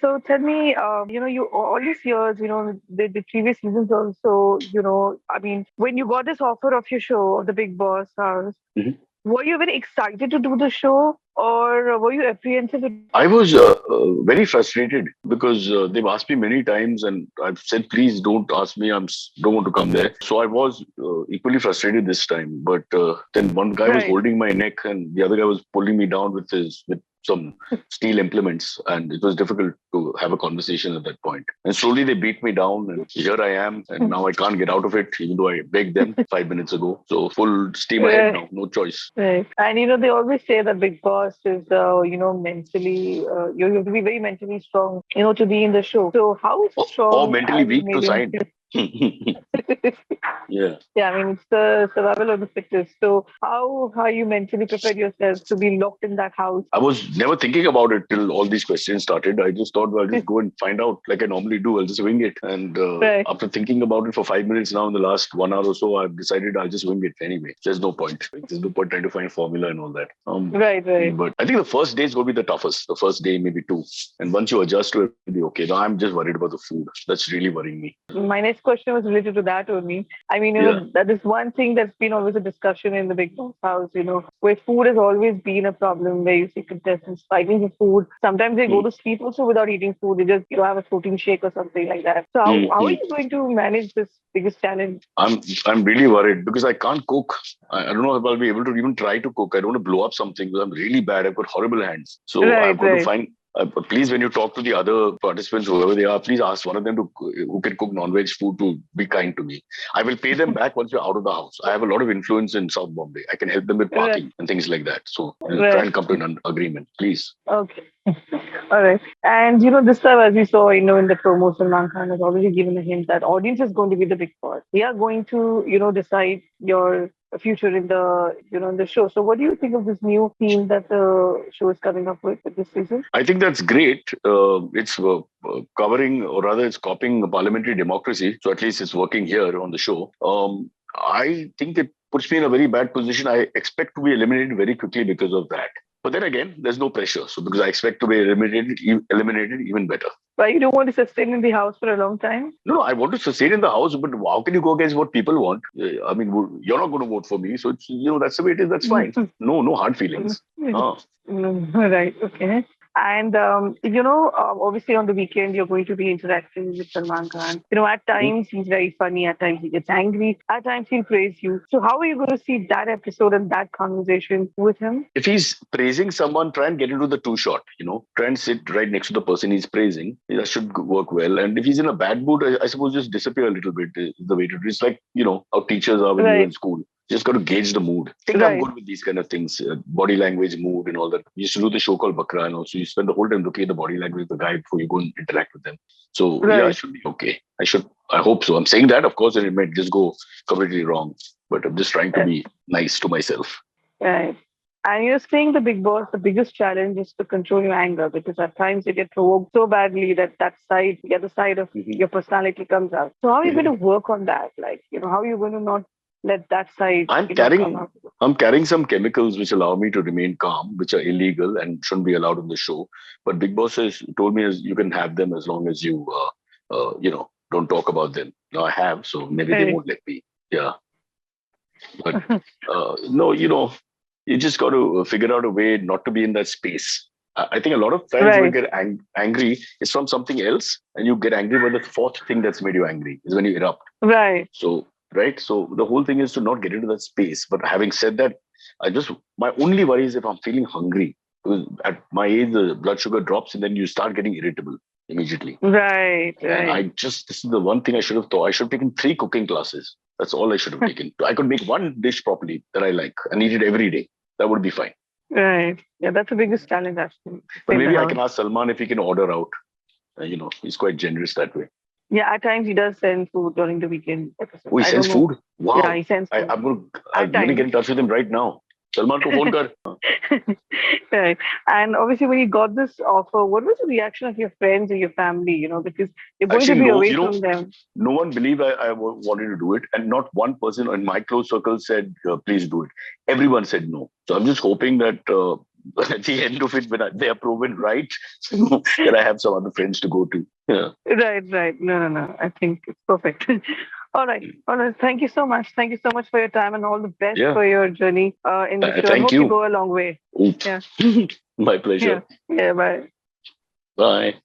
So tell me, you all these years, the previous seasons also, I mean, when you got this offer of your show, of the Big Boss house, were you very excited to do the show, or were you apprehensive to do I it? was very frustrated because they've asked me many times, and I've said, "Please don't ask me. Don't want to come there." So I was equally frustrated this time. But then one guy was Right. holding my neck, and the other guy was pulling me down with some steel implements, and it was difficult to have a conversation at that point. And slowly they beat me down, and here I am, and now I can't get out of it, even though I begged them 5 minutes ago. So full steam ahead Right. now, no choice. Right. And they always say that Big Boss is, mentally, you have to be very mentally strong, to be in the show. So how Or strong mentally are you weak to maybe? sign. Yeah. Yeah, I mean, it's the survival of the fittest. So how you mentally prepared yourself to be locked in that house? I was never thinking about it till all these questions started. I just thought, well, I'll just go and find out like I normally do. I'll just wing it. And Right. after thinking about it for 5 minutes now, in the last 1 hour or so, I've decided I'll just wing it anyway. There's no point. Like, there's no point trying to find formula and all that. Right, right. But I think the first day is going to be the toughest. The first day, maybe two. And once you adjust to it, it'll be okay. Now I'm just worried about the food. That's really worrying me. My next question was related to that only. I mean, Yeah. that is one thing that's been always a discussion in the Big Boss house, where food has always been a problem, where you see contestants fighting for food. Sometimes they go Mm. to sleep also without eating food. They just, have a protein shake or something like that. So how are Mm. you going to manage this biggest challenge? I'm really worried because I can't cook. I don't know if I'll be able to even try to cook. I don't want to blow up something because I'm really bad. I've got horrible hands. So I've Right, got to right. find. Please, when you talk to the other participants, whoever they are, please ask one of them to who can cook non-veg food to be kind to me. I will pay them back once we're out of the house. I have a lot of influence in South Bombay. I can help them with Right, parking and things like that. So we'll try right. and come to an agreement, please. Okay. All right. And this time, as we saw, in the promo, Salman Khan has already given a hint that audience is going to be the big boss. They are going to, decide your future in the show. So what do you think of this new theme that the show is coming up with this season? I think that's great. It's covering, or rather, it's copying parliamentary democracy. So at least it's working here on the show. I think it puts me in a very bad position. I expect to be eliminated very quickly because of that. But then again, there's no pressure. So because I expect to be eliminated even better. Why you don't want to sustain in the house for a long time? No, I want to sustain in the house, but how can you go against what people want? I mean, you're not going to vote for me, so it's that's the way it is. That's fine. No, no hard feelings. Ah. Right. Okay. And obviously on the weekend you're going to be interacting with Salman Khan. At times he's very funny, at times he gets angry, at times he'll praise you. So how are you going to see that episode and that conversation with him? If he's praising someone, try and get into the two shot. Try and sit right next to the person he's praising. That should work well. And if he's in a bad mood, I suppose just disappear a little bit is the way to do it. It's like how teachers are when you're in Right. school. You just got to gauge the mood. I think I'm Right. good with these kind of things, body language, mood, and all that. We used to do the show called Bakra, and also you spend the whole time looking at the body language of the guy before you go and interact with them. So yeah, I Right. should be okay. I hope so. I'm saying that, of course, and it might just go completely wrong. But I'm just trying to Right. be nice to myself. Right. And staying the big boss, the biggest challenge is to control your anger because at times you get provoked so badly that the other side of your personality comes out. So how are you going to Mhm. work on that? Like, how are you going to not let that side, I'm come carrying out? I'm carrying some chemicals which allow me to remain calm, which are illegal and shouldn't be allowed on the show. But Big Boss has told me as you can have them as long as you don't talk about them. Now I have, so maybe they Right. won't let me. Yeah, but no, you just got to figure out a way not to be in that space. I think a lot of times when Right. you get angry, it's from something else, and you get angry by the fourth thing that's made you angry is when you erupt. Right. So, right. So the whole thing is to not get into that space. But having said that, my only worry is if I'm feeling hungry. Because at my age, the blood sugar drops and then you start getting irritable immediately. Right. And Right. this is the one thing I should have thought. I should have taken 3 cooking classes. That's all I should have taken. I could make one dish properly that I like and eat it every day. That would be fine. Right. Yeah, that's the biggest challenge actually. To But stay in the maybe I house. can ask Salman if he can order out. He's quite generous that way. Yeah, at times he does send food during the weekend episode. Oh, he I don't sends know. food? Yeah, Wow. he sends food I'm at going to get times. in touch with him right now. Salman ko phone kar. Right. And obviously, when you got this offer, what was the reaction of your friends or your family? Because you're going to Actually, be no, away from them. no one believed I wanted to do it. And not one person in my close circle said, please do it. Everyone said no. So I'm just hoping that at the end of it, when they are proven right, then I have some other friends to go to. Yeah. Right, right. No, no, no. I think it's perfect. All right. All right. Thank you so much. Thank you so much for your time and all the best Yeah. for your journey in the show. I Thank hope you you. go a long way. Oops. Yeah. My pleasure. Yeah. Yeah. Bye. Bye.